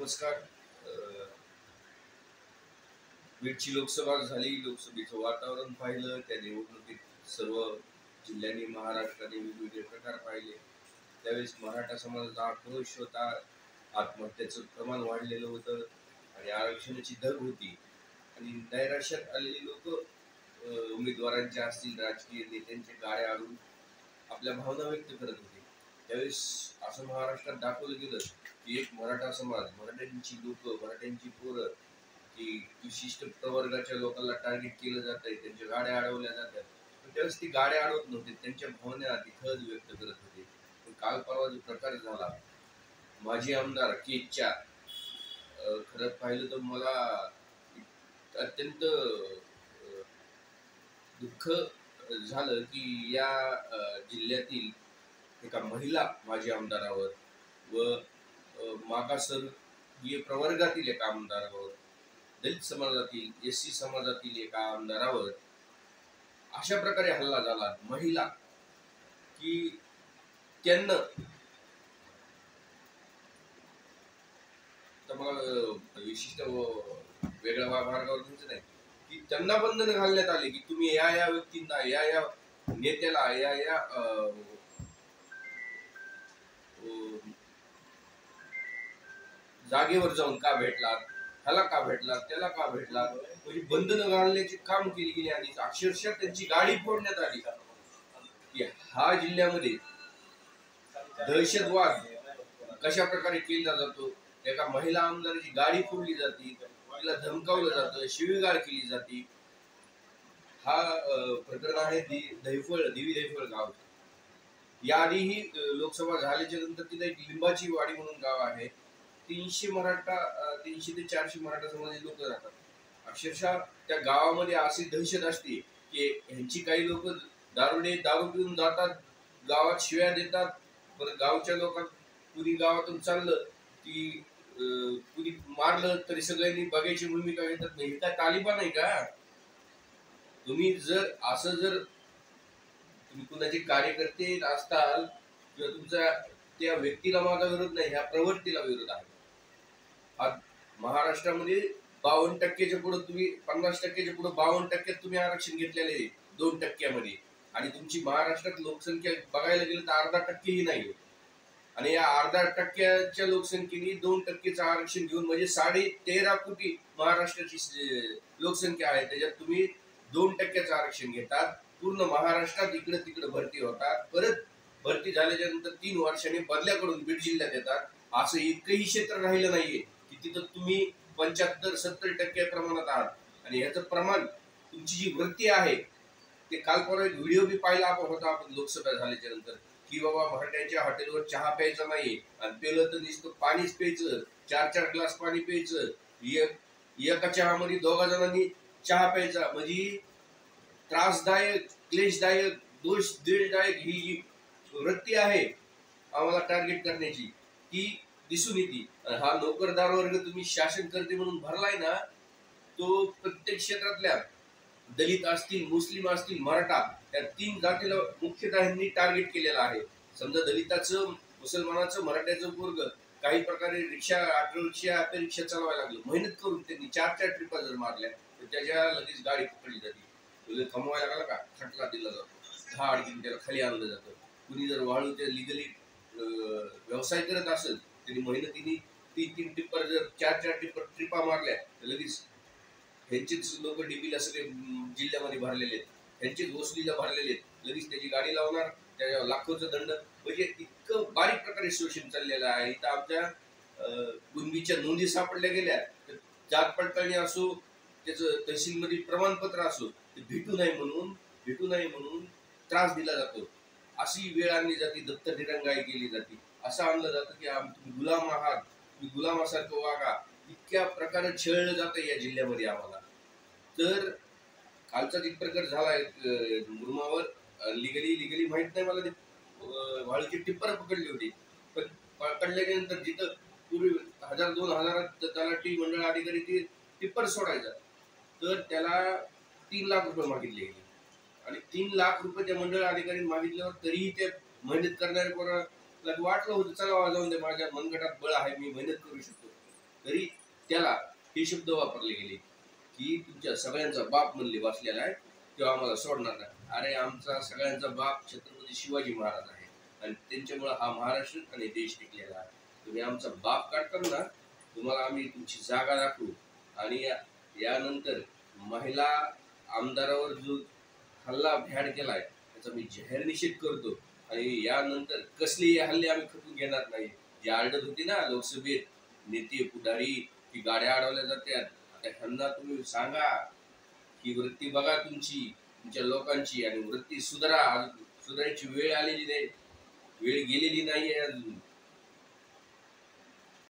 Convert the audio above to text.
नमस्कार. बीडची लोकसभा झाली. लोकसभेचं वातावरण पाहिलं. त्या निवडणुकीत सर्व जिल्ह्यांनी महाराष्ट्राने वेगवेगळे प्रकार पाहिले. त्यावेळेस मराठा समाजाचा आक्रोश होता. आत्महत्येचं प्रमाण वाढलेलं होतं आणि आरक्षणाची धग होती आणि नैराश्यात आलेली लोक उमेदवारांच्या असतील राजकीय नेत्यांचे गाड्या आणून आपल्या भावना व्यक्त करत होते. त्यावेळेस असं महाराष्ट्रात दाखवलं गेलं की एक मराठा समाज, मराठ्यांची लोक, मराठ्यांची पोरं की विशिष्ट प्रवर्गाच्या लोकांना टार्गेट केलं जात आहे, त्यांच्या गाड्या अडवल्या जातात. पण त्यावेळेस ती गाड्या अडवत नव्हते, त्यांच्या भावना तिथंच व्यक्त करत होते. पण काल परवा जो प्रकार झाला माजी आमदार केच्या, खरं पाहिलं तर मला अत्यंत दुःख झालं की या जिल्ह्यातील एका महिला माजी आमदारावर व मागासवर्गीय प्रवर्गातील एका आमदारावर, दलित समाजातील SC समाजातील एका आमदारावर अशा प्रकारे हल्ला झाला. महिला की त्यांना मला विशिष्ट वेगळ्या मार्गावर घ्यायचं नाही की त्यांना बंधन घालण्यात आले की तुम्ही या व्यक्तींना, या नेत्याला, या जागेवर जाऊन का भेटलात, ह्याला का भेटलात, त्याला का भेटलात, म्हणजे बंधन घालण्याचे काम केले गेले आणि अक्षरशः त्यांची गाडी फोडण्यात आली की हा जिल्ह्यामध्ये दहशतवाद कशा प्रकारे केला जातो. एका महिला आमदाराची गाडी फोडली जाते, तिला धमकावलं जातं, शिवीगाळ केली जाते. हा प्रकरण आहे देवी दहिफळ गाव. याआधीही लोकसभा झाल्याच्या नंतर तिथे एक लिंबाची वाडी म्हणून गाव आहे. 300 ते 400 मराठा समाजाचे लोक राहतात. अक्षरशः त्या गावामध्ये अशी दहशत असते की ह्यांची काही लोक दारू पिऊन जातात, गावात शिव्या देतात. परत गावच्या लोकांना कुणी गावातून चाललं की कुणी मारलं तरी सगळ्यांनी बघायची भूमिका घेतात. नाही, हे काय तालिबान आहे का? तुम्ही जर तुम्ही कुणाचे कार्यकर्ते असताल किंवा तुमचा त्या व्यक्तीला माझा विरोध नाही, ह्या प्रवृत्तीला विरोध आहे. आज महाराष्ट्रामध्ये 52% पुढे तुम्ही 50% पुढे 52% तुम्ही आरक्षण घेतलेले 2% आणि तुमची महाराष्ट्रात लोकसंख्या बघायला गेलं तर 0.5% नाही. आणि या 0.5% लोकसंख्येने 2%चं आरक्षण घेऊन म्हणजे 13.5 कोटी महाराष्ट्राची लोकसंख्या आहे. त्याच्यात तुम्ही 2%चं आरक्षण घेतात. पूर्ण महाराष्ट्रात इकडे तिकडे भरती होतात. परत भरती झाल्याच्या नंतर 3 वर्षांनी बदल्याकडून बीड जिल्ह्यात येतात. असं एकही क्षेत्र राहिलं नाहीये की तिथं तुम्ही 75-70% प्रमाणात आहात. आणि ह्याचं प्रमाण तुमची जी वृत्ती आहे ते काल परवा एक व्हिडिओ बी पाहिला होता आपण लोकसभा झाल्याच्या नंतर की बाबा मराठ्यांच्या हॉटेलवर चहा प्यायचा नाही आणि पेलं तर नुसतं पाणीच प्यायचं, 4 ग्लास पाणी प्यायचं, एका चहामध्ये 2 जणांनी चहा प्यायचा. म्हणजे त्रासदायक, क्लेशदायक, दोषदायक ही जी वृत्ती आहे आम्हाला टार्गेट करण्याची ती दिसून येते. हा नोकरदार वर्ग तुम्ही शासन करते म्हणून भरलाय ना, तो प्रत्येक क्षेत्रातल्या दलित असतील, मुस्लिम असतील, मराठा या 3 जातीला मुख्यतः ह्यांनी टार्गेट केलेलं आहे. समजा दलिताचं, मुसलमानाचं, मराठ्याचं वर्ग काही प्रकारे ऑटो रिक्षा चालवायला लागलं. मेहनत करून त्यांनी 4 ट्रिपा जर मारल्या तर त्याच्या लगेच गाडी पकडली जाते. तुला कमवायला लागला का खटला दिला जातो, 10 अडकीन त्याला खाली आणलं जातं. कुणी जर वाळूच्या लिगली व्यवसाय करत असेल त्यांनी मेहनतीने 3 टिप्पर जर 4 ट्रिपा मारल्या तर लगेच ह्यांचेच लोक डीपीला सगळे जिल्ह्यामध्ये भरलेले आहेत, ह्यांचेच वसुलीला भरलेले आहेत. लगेच त्याची गाडी लावणार, त्याच्या लाखोचा दंड. म्हणजे इतकं बारीक प्रकारे शोषण चाललेलं आहे. इथं आमच्या कुणबीच्या नोंदी सापडल्या गेल्या तर जात पडताळणी असो, त्याचं तहसीलमध्ये प्रमाणपत्र असो, ते भेटू नाही म्हणून त्रास दिला जातो. अशी वेळ आणली जाते, दत्त दिरंगाई केली जाते. असं आणलं जातं की तुम्ही गुलाम आहात, तुम्ही गुलामासारखं वागा. इतक्या प्रकारे छळलं जातं या जिल्ह्यामध्ये आम्हाला. तर कालचा एक प्रकार झाला मुरुमावर लिगली माहित नाही मला, ते वाळूची टिप्पर पकडली होती. पण पकडल्याच्या नंतर जिथं पूर्वी 1000-2000 तलाठी मंडळ अधिकारी ते टिप्पर सोडायचा तर त्याला 3 लाख रुपये मागितले गेले. आणि 3 लाख रुपये त्या मंडळ अधिकाऱ्यांनी मागितल्यावर तरीही ते मेहनत करणारे वाटलं होतं चला जाऊन दे, माझ्या मनगटात बळ आहे, मी मेहनत करू शकतो. तरी त्याला हे शब्द वापरले गेले की तुमच्या सगळ्यांचा बाप म्हणले वाचलेला आहे तेव्हा आम्हाला सोडणार नाही. अरे आमचा सगळ्यांचा बाप छत्रपती शिवाजी महाराज आहे आणि त्यांच्यामुळे हा महाराष्ट्र आणि देश टिकलेला आहे. तुम्ही आमचा बाप काढताना तुम्हाला आम्ही तुमची जागा दाखवू आणि यानंतर महिला आमदारावर जो हल्ला भ्याड केलाय त्याचा मी जाहीर निषेध करतो आणि यानंतर कसलेही हल्ले आम्ही खपून घेणार नाही. जी आरडत होती ना लोकसभेत नेते पुढारी की गाड्या अडवल्या जातात, आता ह्यांना तुम्ही सांगा ही वृत्ती बघा तुमच्या लोकांची आणि वृत्ती सुधारा. सुधारायची वेळ आलेली नाही, वेळ गेलेली नाही अजून.